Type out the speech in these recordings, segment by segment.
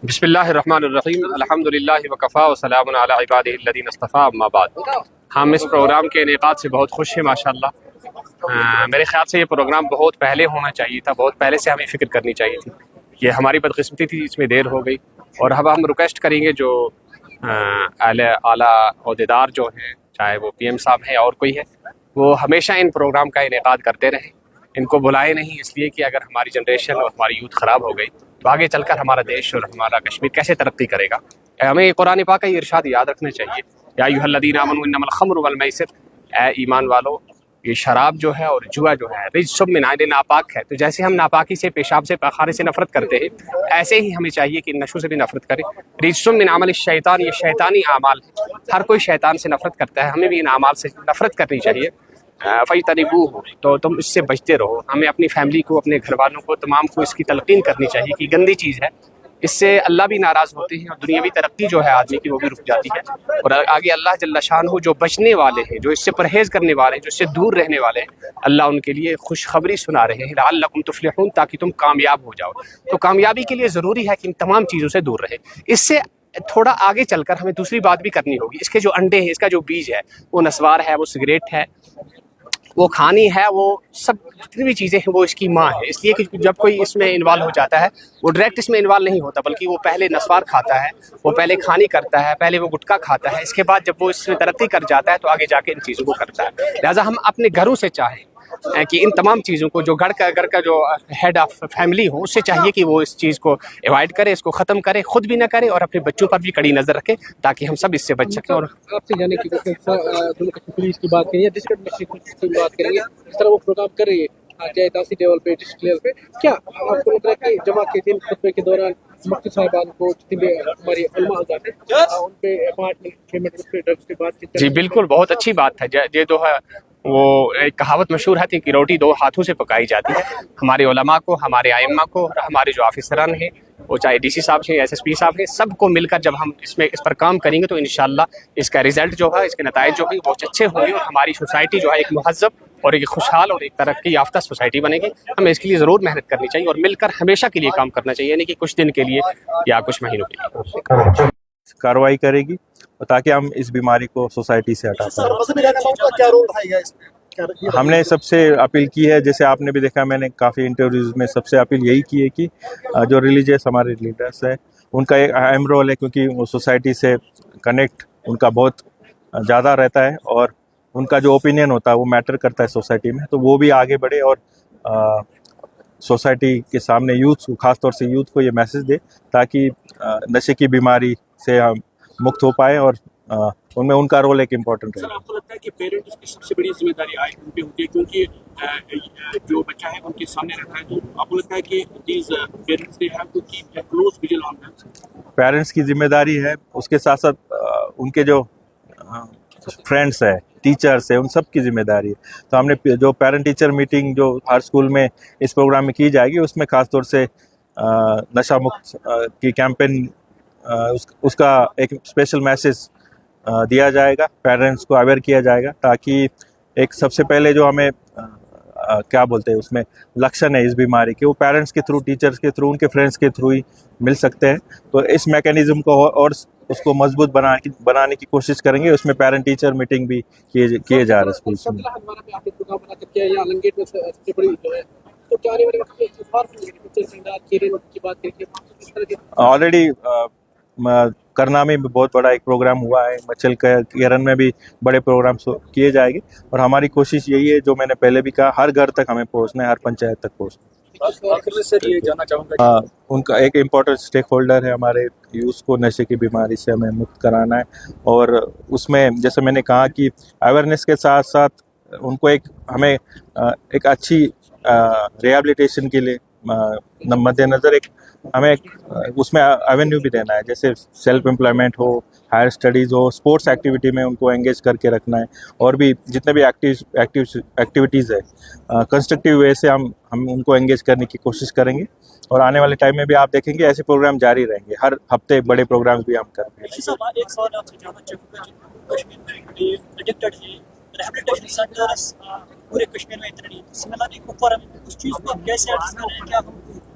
बिस्मिल्लाहिर्रहमानिर्रहीम अल्हम्दुलिल्लाहि व कफ़ा व सलामुन अला इबादिहिल्लज़ीना इस्तफ़ा अम्मा बाद। हम इस प्रोग्राम के इनेक़ाद से बहुत खुश हैं माशाअल्लाह। मेरे ख़्याल से ये प्रोग्राम बहुत पहले होना चाहिए था, बहुत पहले से हमें फ़िक्र करनी चाहिए थी। ये हमारी बदकिस्मती थी, इसमें देर हो गई। और अब हम रिक्वेस्ट करेंगे जो आला ओहदेदार जो हैं, चाहे वो PM साहब हैं और कोई है, वो हमेशा इन प्रोग्राम का इनेक़ाद करते रहें। इनको बुलाए नहीं इसलिए कि अगर हमारी जनरेशन और हमारी यूथ ख़राब हो गई तो आगे चलकर हमारा देश और हमारा कश्मीर कैसे तरक्की करेगा। हमें कुरान पाक का ये इरशाद याद रखना चाहिए, या अय्युहल्लज़ीना आमनू इन्नमल खम्रु वल मैसिर, ए ईमान वालो, ये शराब जो है और जुआ जो है रिज्सुम मिन अमल नापाक है। तो जैसे हम नापाकी से, पेशाब से, पखारे से नफरत करते हैं, ऐसे ही हमें चाहिए कि नशों से भी नफरत करें। रिज्सुम मिन अमल शैतान, ये शैतानी आमाल है, हर कोई शैतान से नफरत करता है, हमें भी इन आमाल से नफरत करनी चाहिए। फ़ज्तनिबूहु हो तो तुम इससे बचते रहो। हमें अपनी फैमिली को, अपने घर वालों को, तमाम को इसकी तलकीन करनी चाहिए कि गंदी चीज़ है, इससे अल्लाह भी नाराज़ होते हैं और दुनियावी तरक्की जो है आदमी की वो भी रुक जाती है। और आगे अल्लाह जल्ला शानहू जो बचने वाले हैं, जो इससे परहेज़ करने वाले हैं, जो इससे दूर रहने वाले हैं, अल्लाह उनके लिए खुशखबरी सुना रहे हैं, लअल्लकुम तुफ्लिहून, ताकि तुम कामयाब हो जाओ। तो कामयाबी के लिए ज़रूरी है कि इन तमाम चीज़ों से दूर रहे। इससे थोड़ा आगे चलकर हमें दूसरी बात भी करनी होगी। इसके जो अंडे हैं, इसका जो बीज है, वो नस्वार है, वो सिगरेट है, वो खानी है, वो सब जितनी भी चीज़ें हैं वो इसकी माँ है। इसलिए कि जब कोई इसमें इन्वॉल्व हो जाता है, वो डायरेक्ट इसमें इन्वॉल्व नहीं होता, बल्कि वो पहले नस्वार खाता है, वो पहले खानी करता है, पहले वो गुटखा खाता है, इसके बाद जब वो इसमें तरक्की कर जाता है तो आगे जाके इन चीज़ों को करता है। लिहाजा हम अपने घरों से चाहें कि इन तमाम चीज़ों को, जो घर का जो हेड ऑफ फैमिली हो, उससे चाहिए कि वो इस चीज़ को अवॉइड करे, इसको ख़त्म करे, खुद भी ना करे और अपने बच्चों पर भी कड़ी नज़र रखे, ताकि हम सब इससे बच सकें। और आपसे जाने की पुलिस की बात करेंगे, डिस्ट्रिक्ट मजिस्ट्रेट की बात करेंगे, इस तरह वो प्रोग्राम कर रही है, चाहे तहसील लेवल पे, डिस्ट्रिक्ट लेवल पे, क्या आपको लग रहा है कि जमा के दिन खुतबे के दौरान मुफ्ती साहिबान को जितने भी हमारी उलमा हज़रात हैं उन पे अपार्टमेंट पेमेंट के बाद? जी बिल्कुल, बहुत अच्छी बात है। ये जो है वो एक कहावत मशहूर है कि रोटी दो हाथों से पकाई जाती है। हमारे उलमा को, हमारे आइम्मा को और हमारे जो ऑफिसरान हैं, वो चाहे DC साहब हैं, SSP साहब हैं, सबको मिलकर जब हम इस पर काम करेंगे तो इंशाल्लाह इसका रिजल्ट जो है, इसके नताइज जो है बहुत अच्छे होंगे और हमारी सोसाइटी जो है एक मुहज़्ज़ब और एक खुशहाल और एक तरक्की याफ्ता सोसाइटी बनेगी। हमें इसके लिए ज़रूर मेहनत करनी चाहिए और मिलकर हमेशा के लिए काम करना चाहिए, यानी कि कुछ दिन के लिए या कुछ महीनों के लिए कार्रवाई करेगी ताकि हम इस बीमारी को सोसाइटी से हटा पाए। हमने सबसे अपील की है, जैसे आपने भी देखा, मैंने काफ़ी इंटरव्यूज़ में सबसे अपील यही की है कि जो रिलीजियस हमारे लीडर्स है उनका एक अहम रोल है, क्योंकि वो सोसाइटी से कनेक्ट उनका बहुत ज़्यादा रहता है और उनका जो ओपिनियन होता है वो मैटर करता है सोसाइटी में। तो वो भी आगे बढ़े और सोसाइटी के सामने यूथ को, खासतौर से यूथ को ये मैसेज दे ताकि नशे की बीमारी से हम मुक्त हो पाए और उनमें उनका रोल एक इम्पोर्टेंट है। आपको लगता है कि पेरेंट्स की सबसे बड़ी जिम्मेदारी आज उन पे होती है, क्योंकि जो बच्चा है उनके सामने रहता है, तो आपको लगता है कि these parents they have to keep close vigil on them? Parents की जिम्मेदारी है, उसके साथ साथ उनके जो फ्रेंड्स है, टीचर्स है, उन सब की जिम्मेदारी है। तो हमने जो पेरेंट टीचर मीटिंग जो हर स्कूल में इस प्रोग्राम में की जाएगी, उसमें खासतौर से नशा मुक्त की कैंपेन, उसका एक स्पेशल मैसेज दिया जाएगा, पेरेंट्स को अवेयर किया जाएगा, ताकि एक सबसे पहले जो हमें क्या बोलते हैं उसमें लक्षण है इस बीमारी के, वो पेरेंट्स के थ्रू, टीचर्स के थ्रू, उनके फ्रेंड्स के थ्रू ही मिल सकते हैं। तो इस मैकेनिज्म को और उसको मजबूत बनाने की कोशिश करेंगे। उसमें पेरेंट टीचर मीटिंग भी किए जा रहे हैं स्कूल्स में। ऑलरेडी करना में भी बहुत बड़ा एक प्रोग्राम हुआ है, मचल केरन में भी बड़े प्रोग्राम किए जाएंगे और हमारी कोशिश यही है, जो मैंने पहले भी कहा, हर घर तक हमें पहुंचना है, हर पंचायत तक पहुंचना है। ये जानना चाहूँगा, उनका एक इम्पोर्टेंट स्टेक होल्डर है हमारे यूथ को नशे की बीमारी से हमें मुक्त कराना है। और उसमें जैसे मैंने कहा कि अवेयरनेस के साथ साथ उनको हमें एक अच्छी रिहेबिलिटेशन के लिए मद्देनज़र हमें उसमें एवेन्यू भी देना है, जैसे सेल्फ एम्प्लॉयमेंट हो, हायर स्टडीज़ हो, स्पोर्ट्स एक्टिविटी में उनको एंगेज करके रखना है और भी जितने भी एक्टिविटीज़ है कंस्ट्रक्टिव वे से हम उनको एंगेज करने की कोशिश करेंगे। और आने वाले टाइम में भी आप देखेंगे ऐसे प्रोग्राम जारी रहेंगे, हर हफ्ते बड़े प्रोग्राम्स भी हम करेंगे। एक सवाल आपसे जानना चाहूँगा, कश्मीर में रिहेबिलिटेशन सेंटर्स पूरे कश्मीर में इतनी नहीं। सिमिलरली कुपवाड़ा में उस चीज़ को आप कैसे एडजस्ट कर रहे हैं? क्या हम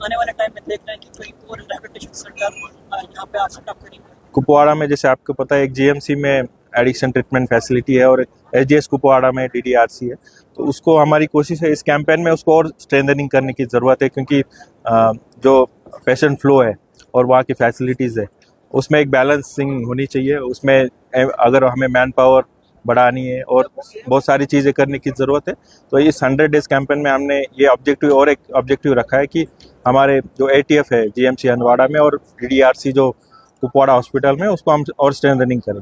आने वाले टाइम में देख रहे हैं कि कोई और रिहैबिलिटेशन सेंटर यहाँ पे आप सेटअप करेंगे? कुपवाड़ा में जैसे आपको पता है एक जीएमसी में एडिक्शन ट्रीटमेंट फैसिलिटी है और एसडीएस कुपवाड़ा में डीडीआरसी है, तो उसको हमारी कोशिश है इस कैंपेन में उसको और स्ट्रेंथनिंग करने की ज़रूरत है, क्योंकि जो पेशेंट फ्लो है और वहाँ की फैसिलिटीज़ है उसमें एक बैलेंसिंग होनी चाहिए। उसमें अगर हमें मैन पावर बढ़ानी है और बहुत सारी चीज़ें करने की ज़रूरत है, तो इस 100 डेज़ कैंपेन में हमने ये ऑब्जेक्टिव और एक ऑब्जेक्टिव रखा है कि हमारे जो एटीएफ है जीएमसी हंदवाड़ा में और डीडीआरसी जो कुपवाड़ा हॉस्पिटल में उसको हम और स्ट्रेंथनिंग करें।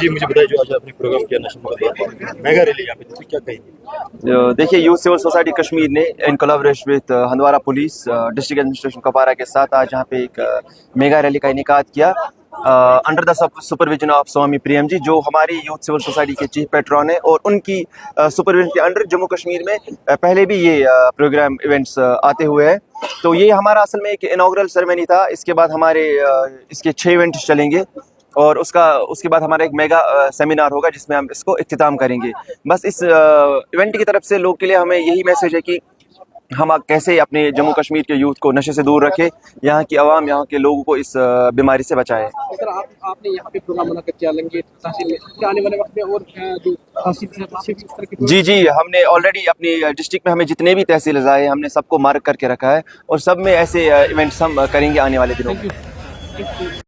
जी मुझे बताइए, जो आज आपने प्रोग्राम किया नेशनल मेगा रैली यहाँ पे, तो क्या कहेंगे? देखिए, यूथ सिविल सोसाइटी कश्मीर ने in collaboration with Handwara police district administration Kupwara के साथ आज यहाँ पे एक मेगा रैली का इनेकाद किया अंडर द सुपरविजन ऑफ स्वामी प्रियम जी, जो हमारी यूथ सिविल सोसाइटी के चीफ पेट्रॉन है, और उनकी सुपरविजन के अंडर जम्मू कश्मीर में पहले भी ये प्रोग्राम इवेंट्स आते हुए हैं। तो ये हमारा असल में एक इनॉग्रल सेरेमनी था। इसके बाद हमारे इसके 6 इवेंट्स चलेंगे और उसके बाद हमारा एक मेगा सेमिनार होगा जिसमें हम इसको इख्तिताम करेंगे। बस इस इवेंट की तरफ से लोग के लिए हमें यही मैसेज है कि हम कैसे अपने जम्मू कश्मीर के यूथ को नशे से दूर रखें, यहाँ की आवाम, यहाँ के लोगों को इस बीमारी से बचाएं। सर आपने यहाँ पे प्रोग्राम बना कर क्या लेंगे तहसील में, क्या आने वाले वक्त में और जो तहसील से इस तरह के जी हमने ऑलरेडी अपनी डिस्ट्रिक्ट में हमें जितने भी तहसील आए हमने सबको मार्क करके रखा है और सब में ऐसे इवेंट्स हम करेंगे आने वाले दिनों में।